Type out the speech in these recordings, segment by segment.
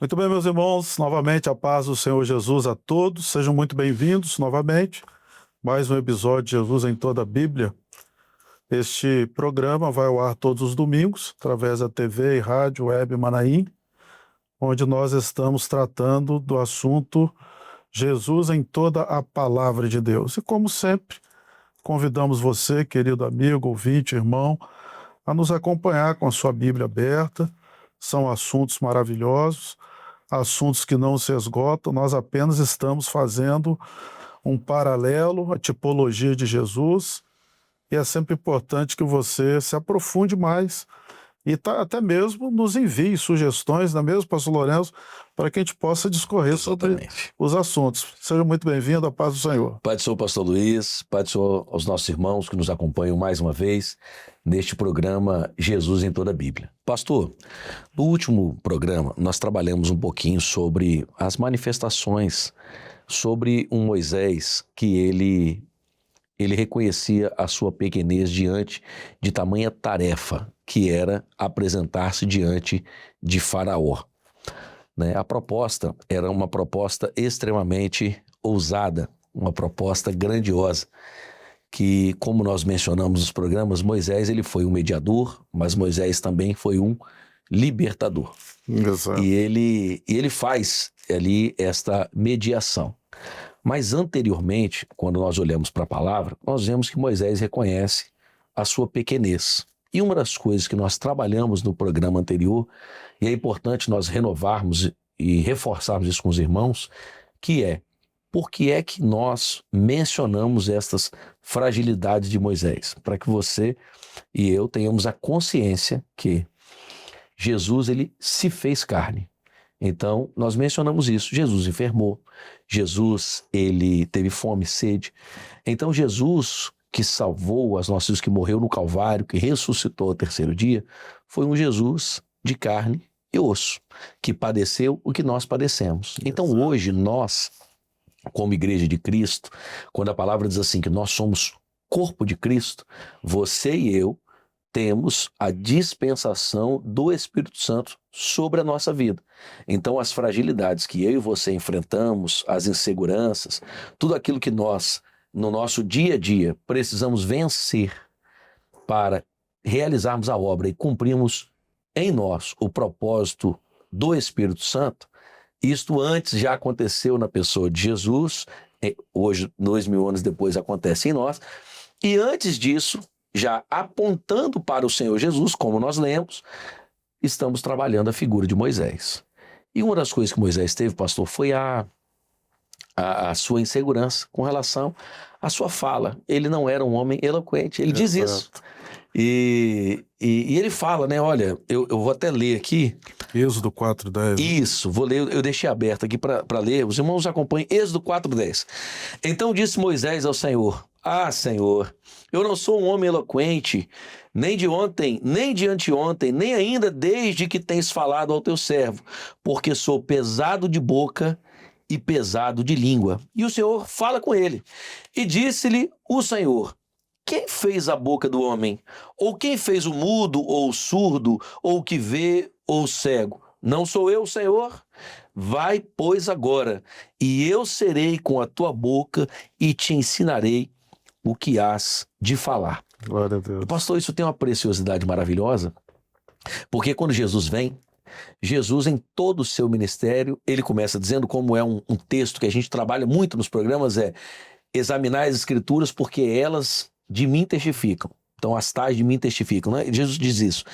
Muito bem, meus irmãos, novamente a paz do Senhor Jesus a todos, sejam muito bem-vindos novamente. Mais um episódio de Jesus em toda a Bíblia. Este programa vai ao ar todos os domingos, através da TV e rádio web Manaim, onde nós estamos tratando do assunto Jesus em toda a Palavra de Deus. E como sempre, convidamos você, querido amigo, ouvinte, irmão, a nos acompanhar com a sua Bíblia aberta. São assuntos maravilhosos, assuntos que não se esgotam, nós apenas estamos fazendo um paralelo à tipologia de Jesus, e é sempre importante que você se aprofunde mais e até mesmo nos envie sugestões, não é mesmo, pastor Lourenço, para que a gente possa discorrer sobre os assuntos. Seja muito bem-vindo, a paz do Senhor. Pai do Senhor, pastor Luiz, Pai do Senhor aos nossos irmãos que nos acompanham mais uma vez neste programa Jesus em toda a Bíblia. Pastor, no último programa nós trabalhamos um pouquinho sobre as manifestações, sobre um Moisés que ele reconhecia a sua pequenez diante de tamanha tarefa que era apresentar-se diante de Faraó. A proposta era uma proposta extremamente ousada, uma proposta grandiosa, que, como nós mencionamos nos programas, Moisés ele foi um mediador, mas Moisés também foi um libertador. Exato. E ele faz ali esta mediação. Mas anteriormente, quando nós olhamos para a palavra, nós vemos que Moisés reconhece a sua pequenez. E uma das coisas que nós trabalhamos no programa anterior, e é importante nós renovarmos e reforçarmos isso com os irmãos, que é, por que é que nós mencionamos estas fragilidades de Moisés? Para que você e eu tenhamos a consciência que Jesus ele se fez carne. Então, nós mencionamos isso. Jesus enfermou, Jesus ele teve fome e sede. Então, Jesus que salvou as nossas vidas, que morreu no Calvário, que ressuscitou ao terceiro dia, foi um Jesus de carne e osso, que padeceu o que nós padecemos. Então, hoje, nós, como Igreja de Cristo, quando a palavra diz assim que nós somos corpo de Cristo, você e eu temos a dispensação do Espírito Santo sobre a nossa vida. Então, as fragilidades que eu e você enfrentamos, as inseguranças, tudo aquilo que nós, no nosso dia a dia, precisamos vencer para realizarmos a obra e cumprirmos em nós o propósito do Espírito Santo, isto antes já aconteceu na pessoa de Jesus, hoje, 2000 anos depois, acontece em nós, e antes disso, já apontando para o Senhor Jesus, como nós lemos, estamos trabalhando a figura de Moisés. E uma das coisas que Moisés teve, pastor, foi a sua insegurança com relação à sua fala. Ele não era um homem eloquente, ele diz isso. E ele fala, olha, eu vou até ler aqui. Êxodo 4:10. Isso, vou ler, eu deixei aberto aqui para ler. Os irmãos acompanhem Êxodo 4:10. Então disse Moisés ao Senhor: Ah, Senhor, eu não sou um homem eloquente, nem de ontem, nem de anteontem, nem ainda desde que tens falado ao teu servo, porque sou pesado de boca e pesado de língua. E o Senhor fala com ele. E disse-lhe o Senhor: Quem fez a boca do homem? Ou quem fez o mudo, ou o surdo, ou o que vê, ou o cego? Não sou eu, Senhor? Vai, pois, agora, e eu serei com a tua boca e te ensinarei o que hás de falar. Glória a Deus. Pastor, isso tem uma preciosidade maravilhosa, porque quando Jesus vem, Jesus em todo o seu ministério, ele começa dizendo, como é um texto que a gente trabalha muito nos programas, examinar as escrituras porque elas de mim testificam. Então as tais de mim testificam, né? Jesus diz isso.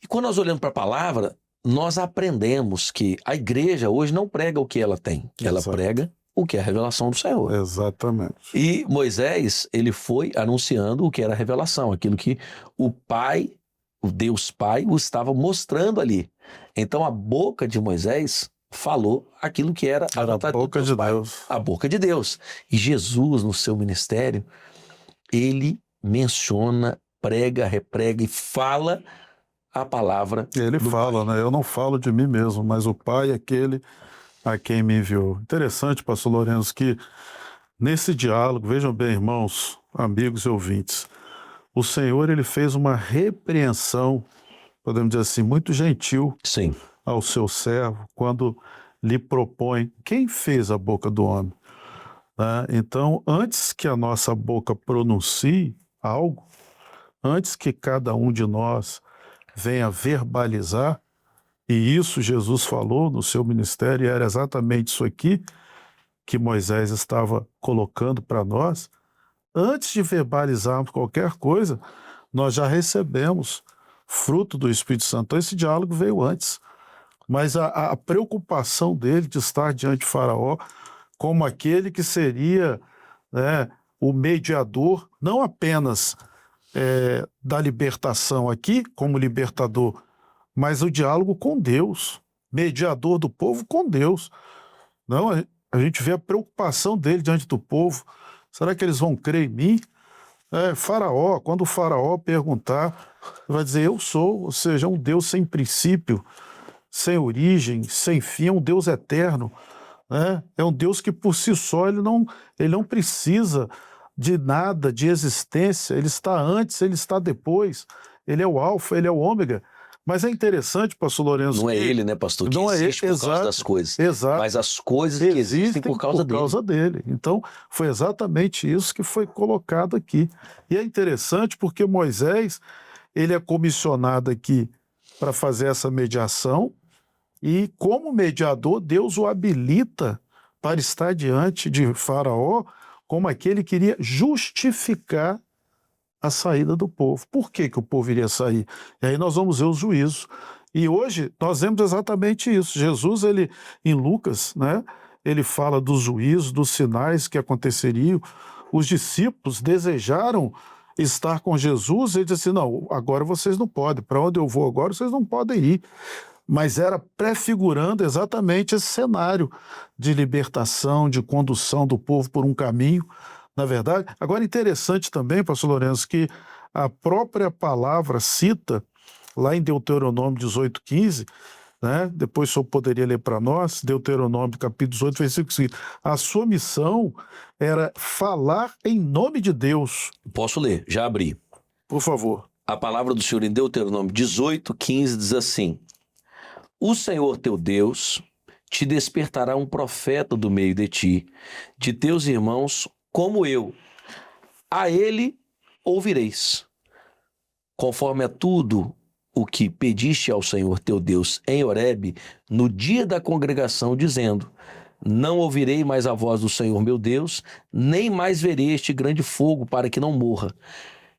E quando nós olhamos para a palavra, nós aprendemos que a igreja hoje não prega o que ela tem, ela prega o que é a revelação do Senhor. Exatamente. E Moisés, ele foi anunciando o que era a revelação, aquilo que o Pai, o Deus Pai, o estava mostrando ali. Então a boca de Moisés falou aquilo que era a boca de Deus. A boca de Deus. E Jesus, no seu ministério, ele menciona, prega, reprega e fala a palavra. Ele fala, Pai. Eu não falo de mim mesmo, mas o Pai é aquele a quem me enviou. Interessante, pastor Lourenço, que nesse diálogo, vejam bem, irmãos, amigos e ouvintes, o Senhor ele fez uma repreensão, podemos dizer assim, muito gentil Sim. ao seu servo quando lhe propõe quem fez a boca do homem. Né? Então, antes que a nossa boca pronuncie algo, antes que cada um de nós venha verbalizar, e isso Jesus falou no seu ministério, e era exatamente isso aqui que Moisés estava colocando para nós, antes de verbalizarmos qualquer coisa, nós já recebemos fruto do Espírito Santo. Então, esse diálogo veio antes. Mas a preocupação dele de estar diante de Faraó como aquele que seria, né, o mediador, não apenas da libertação aqui, como libertador, mas o diálogo com Deus, mediador do povo com Deus. Não, a gente vê a preocupação dele diante do povo. Será que eles vão crer em mim? Faraó, quando o Faraó perguntar, vai dizer, eu sou, ou seja, um Deus sem princípio, sem origem, sem fim, é um Deus eterno. Né? É um Deus que por si só ele não precisa de nada, de existência, ele está antes, ele está depois, ele é o alfa, ele é o ômega. Mas é interessante, pastor Lourenço. Não é ele, né, pastor, que não existe é ele, por causa das coisas. Exato. Mas as coisas que existem por causa dele. Então, foi exatamente isso que foi colocado aqui. E é interessante porque Moisés, ele é comissionado aqui para fazer essa mediação, e como mediador, Deus o habilita para estar diante de Faraó como aquele que iria justificar a saída do povo. Por que o povo iria sair? E aí nós vamos ver os juízos. E hoje nós vemos exatamente isso. Jesus, ele, em Lucas, né, ele fala dos juízos, dos sinais que aconteceriam. Os discípulos desejaram estar com Jesus e ele disse assim, não, agora vocês não podem. Para onde eu vou agora, vocês não podem ir. Mas era prefigurando exatamente esse cenário de libertação, de condução do povo por um caminho, na verdade. Agora, interessante também, pastor Lourenço, que a própria palavra cita, lá em Deuteronômio 18:15, né? Depois o senhor poderia ler para nós, Deuteronômio capítulo 18, versículo 5. A sua missão era falar em nome de Deus. Posso ler? Já abri. Por favor. A palavra do Senhor em Deuteronômio 18:15 diz assim: o Senhor teu Deus te despertará um profeta do meio de ti, de teus irmãos como eu. A ele ouvireis. Conforme a tudo o que pediste ao Senhor teu Deus em Horebe, no dia da congregação, dizendo: não ouvirei mais a voz do Senhor meu Deus, nem mais verei este grande fogo para que não morra.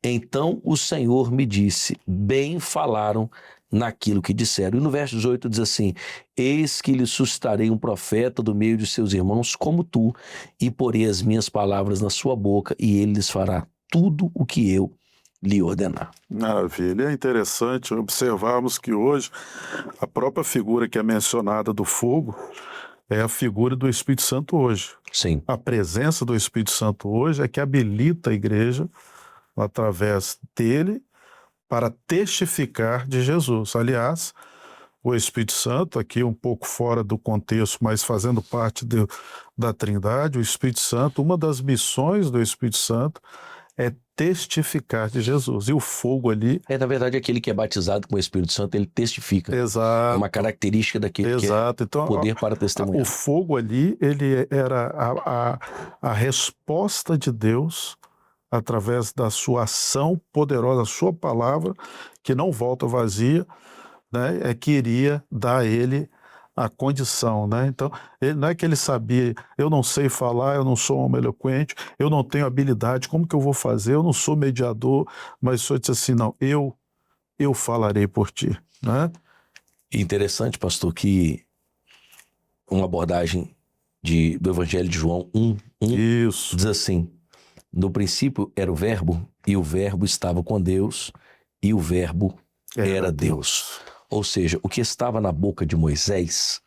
Então o Senhor me disse: bem falaram naquilo que disseram. E no verso 18 diz assim: eis que lhe suscitarei um profeta do meio de seus irmãos como tu, e porei as minhas palavras na sua boca, e ele lhes fará tudo o que eu lhe ordenar. Maravilha. É interessante observarmos que hoje a própria figura que é mencionada do fogo é a figura do Espírito Santo hoje. Sim. A presença do Espírito Santo hoje é que habilita a igreja, através dele, para testificar de Jesus. Aliás, o Espírito Santo, aqui um pouco fora do contexto, mas fazendo parte da Trindade, o Espírito Santo, uma das missões do Espírito Santo é testificar de Jesus. E o fogo ali... na verdade, aquele que é batizado com o Espírito Santo, ele testifica. Exato. É uma característica daquele Exato. que é então, poder para testemunhar. O fogo ali, ele era a resposta de Deus através da sua ação poderosa, a sua palavra, que não volta vazia, né, que iria dar a ele a condição. Né? Então, não é que ele sabia, eu não sei falar, eu não sou um homem eloquente, eu não tenho habilidade, como que eu vou fazer? Eu não sou mediador, mas o Senhor disse assim, não, eu falarei por ti. Né? Interessante, pastor, que uma abordagem do Evangelho de João 1:1 Isso. diz assim: no princípio era o Verbo, e o Verbo estava com Deus, e o Verbo era Deus. Ou seja, o que estava na boca de Moisés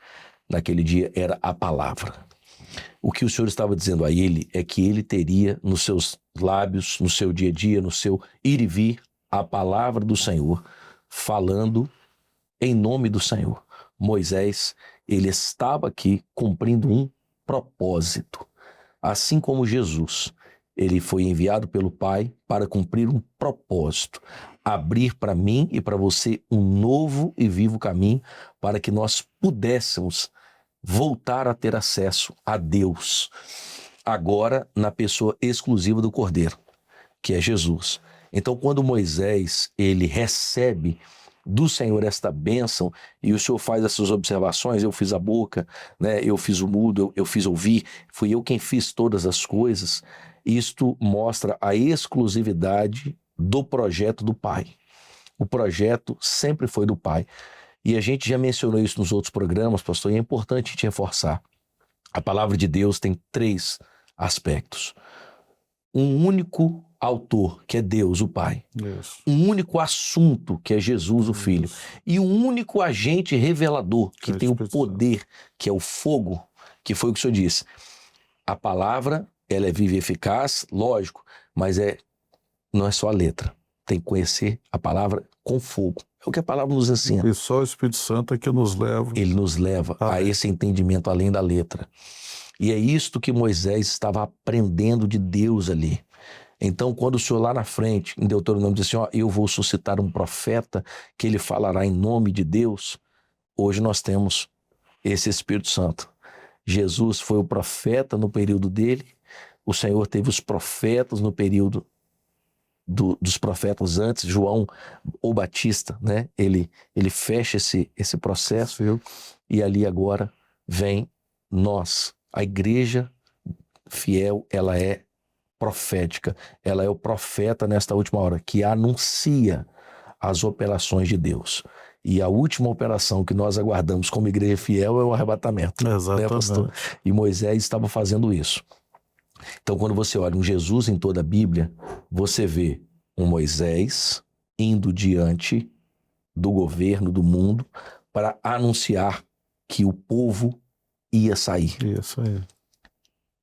naquele dia era a palavra. O que o Senhor estava dizendo a ele é que ele teria nos seus lábios, no seu dia a dia, no seu ir e vir, a palavra do Senhor, falando em nome do Senhor. Moisés, ele estava aqui cumprindo um propósito. Assim como Jesus, Ele foi enviado pelo Pai para cumprir um propósito, abrir para mim e para você um novo e vivo caminho para que nós pudéssemos voltar a ter acesso a Deus, agora na pessoa exclusiva do Cordeiro, que é Jesus. Então, quando Moisés ele recebe do Senhor esta bênção, e o Senhor faz essas observações, eu fiz a boca, né, eu fiz o mudo, eu fiz ouvir, fui eu quem fiz todas as coisas, isto mostra a exclusividade do projeto do Pai. O projeto sempre foi do Pai. E a gente já mencionou isso nos outros programas, pastor, e é importante te reforçar. A palavra de Deus tem 3 aspectos. Um único autor, que é Deus, o Pai. Isso. Um único assunto, que é Jesus, o Filho. E um único agente revelador, que tem o poder, que é o fogo, que foi o que o Senhor disse. A palavra, ela é viva e eficaz, lógico, mas não é só a letra. Tem que conhecer a palavra com fogo. É o que a palavra nos ensina. E só o Espírito Santo é que nos leva. Ele nos leva a esse entendimento além da letra. E é isto que Moisés estava aprendendo de Deus ali. Então, quando o Senhor lá na frente, em Deuteronômio, diz assim, ó, eu vou suscitar um profeta que ele falará em nome de Deus, hoje nós temos esse Espírito Santo. Jesus foi o profeta no período dele, o Senhor teve os profetas no período dos profetas antes, João ou Batista, né? Ele fecha esse processo. Sim. E ali agora vem nós. A igreja fiel, ela é profética, ela é o profeta nesta última hora, que anuncia as operações de Deus. E a última operação que nós aguardamos como igreja fiel é o arrebatamento. Exatamente. Né, pastor? E Moisés estava fazendo isso. Então, quando você olha um Jesus em toda a Bíblia, você vê um Moisés indo diante do governo do mundo para anunciar que o povo ia sair. Isso aí.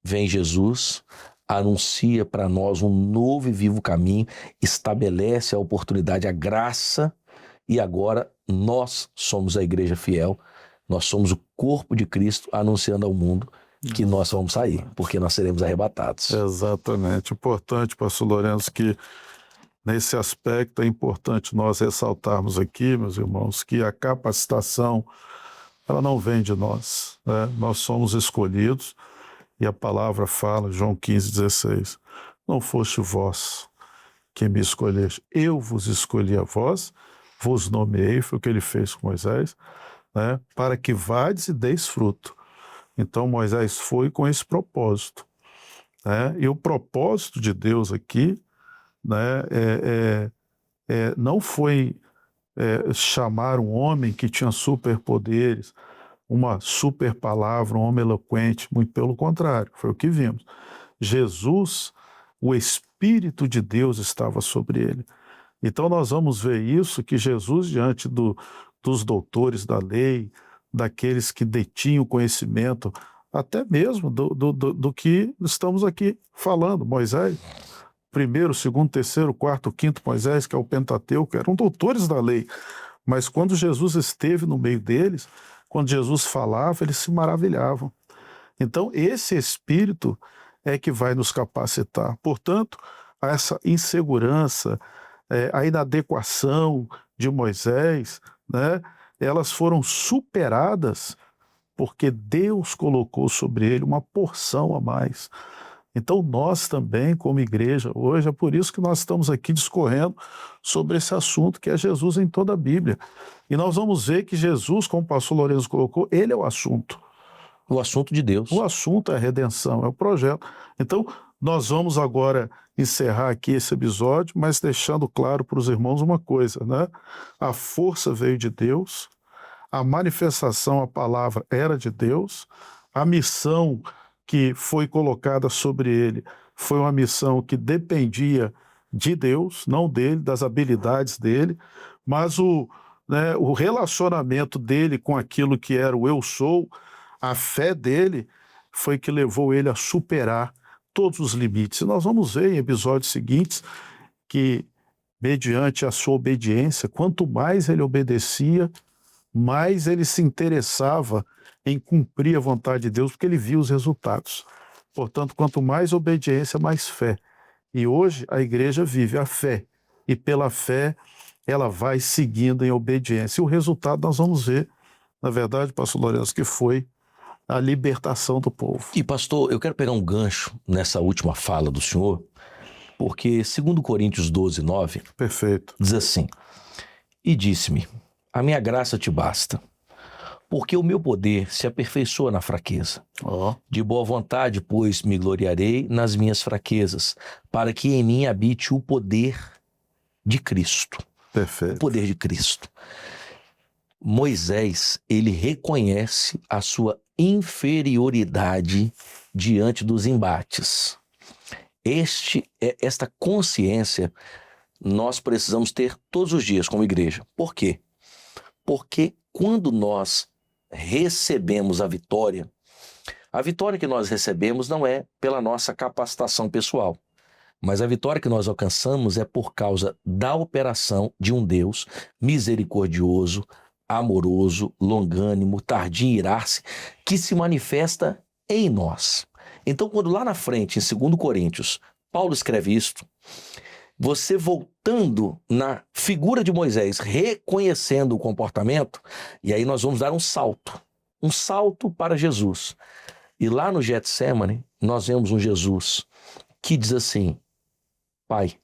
Vem Jesus, anuncia para nós um novo e vivo caminho, estabelece a oportunidade, a graça, e agora nós somos a igreja fiel, nós somos o corpo de Cristo anunciando ao mundo que nós vamos sair, porque nós seremos arrebatados. Exatamente. Importante, pastor Lourenço, que nesse aspecto é importante nós ressaltarmos aqui, meus irmãos, que a capacitação, ela não vem de nós, né? Nós somos escolhidos, e a palavra fala, João 15,16, não foste vós que me escolheste, eu vos escolhi a vós, vos nomeei, foi o que ele fez com Moisés, né? Para que vades e deis fruto. Então Moisés foi com esse propósito, né? E o propósito de Deus aqui, né, não foi chamar um homem que tinha superpoderes, uma super palavra, um homem eloquente, muito pelo contrário, foi o que vimos. Jesus, o Espírito de Deus estava sobre ele. Então nós vamos ver isso, que Jesus, diante dos doutores da lei, daqueles que detinham conhecimento, até mesmo do que estamos aqui falando, Moisés, primeiro, segundo, terceiro, quarto, quinto Moisés, que é o Pentateuco, eram doutores da lei, mas quando Jesus esteve no meio deles, quando Jesus falava, eles se maravilhavam. Então esse Espírito é que vai nos capacitar. Portanto, essa insegurança, a inadequação de Moisés, né, elas foram superadas porque Deus colocou sobre ele uma porção a mais. Então nós também, como igreja, hoje, é por isso que nós estamos aqui discorrendo sobre esse assunto que é Jesus em toda a Bíblia. E nós vamos ver que Jesus, como o pastor Lourenço colocou, ele é o assunto. O assunto de Deus. O assunto é a redenção, é o projeto. Então, nós vamos agora encerrar aqui esse episódio, mas deixando claro para os irmãos uma coisa, né? A força veio de Deus, a manifestação, a palavra era de Deus, a missão que foi colocada sobre ele foi uma missão que dependia de Deus, não dele, das habilidades dele, mas o relacionamento dele com aquilo que era o eu sou, a fé dele, foi que levou ele a superar todos os limites. E nós vamos ver em episódios seguintes que, mediante a sua obediência, quanto mais ele obedecia, mais ele se interessava em cumprir a vontade de Deus, porque ele via os resultados. Portanto, quanto mais obediência, mais fé. E hoje a igreja vive a fé. E pela fé ela vai seguindo em obediência. E o resultado nós vamos ver, na verdade, pastor Lourenço, que foi a libertação do povo. E pastor, eu quero pegar um gancho nessa última fala do senhor, porque 2 Coríntios 12, 9, Perfeito. diz assim: e disse-me, a minha graça te basta, porque o meu poder se aperfeiçoa na fraqueza. Ó, De boa vontade, pois, me gloriarei nas minhas fraquezas, para que em mim habite o poder de Cristo. O perfeito. poder de Cristo. Moisés, ele reconhece a sua inferioridade diante dos embates. Esta consciência nós precisamos ter todos os dias como igreja. Por quê? Porque quando nós recebemos a vitória que nós recebemos não é pela nossa capacitação pessoal, mas a vitória que nós alcançamos é por causa da operação de um Deus misericordioso, amoroso, longânimo, tardio em irar-se, que se manifesta em nós. Então, quando lá na frente, em 2 Coríntios, Paulo escreve isto, você voltando na figura de Moisés, reconhecendo o comportamento, e aí nós vamos dar um salto para Jesus. E lá no Getsemane, nós vemos um Jesus que diz assim: Pai,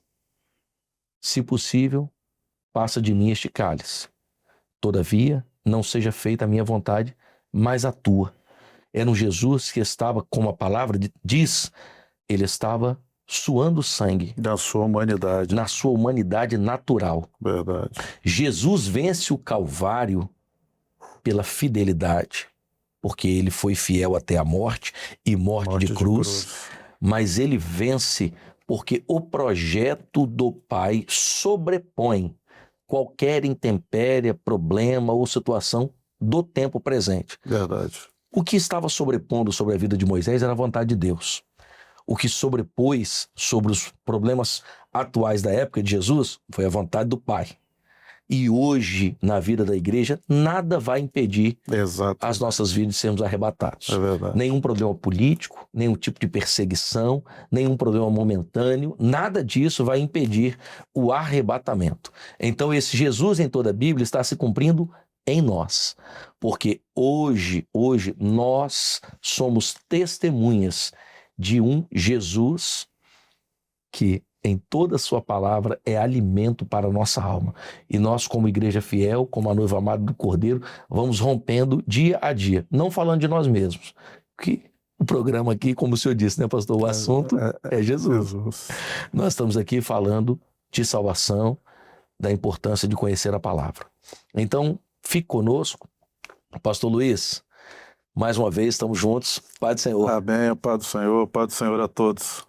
se possível, passa de mim este cálice. Todavia, não seja feita a minha vontade, mas a tua. Era um Jesus que estava, como a palavra diz, ele estava suando sangue. Da sua humanidade. Na sua humanidade natural. Verdade. Jesus vence o Calvário pela fidelidade, porque ele foi fiel até a morte e morte de cruz. Mas ele vence porque o projeto do Pai sobrepõe qualquer intempérie, problema ou situação do tempo presente. Verdade. O que estava sobrepondo sobre a vida de Moisés era a vontade de Deus. O que sobrepôs sobre os problemas atuais da época de Jesus foi a vontade do Pai. E hoje, na vida da igreja, nada vai impedir as nossas vidas de sermos arrebatados. É verdade. Nenhum problema político, nenhum tipo de perseguição, nenhum problema momentâneo, nada disso vai impedir o arrebatamento. Então, esse Jesus em toda a Bíblia está se cumprindo em nós. Porque hoje nós somos testemunhas de um Jesus que em toda a sua palavra é alimento para a nossa alma. E nós, como igreja fiel, como a noiva amada do Cordeiro, vamos rompendo dia a dia, não falando de nós mesmos. Que o programa aqui, como o senhor disse, né, pastor? O assunto é Jesus. Nós estamos aqui falando de salvação, da importância de conhecer a palavra. Então, fique conosco. Pastor Luiz, mais uma vez, estamos juntos. Pai do Senhor. Amém, Pai do Senhor a todos.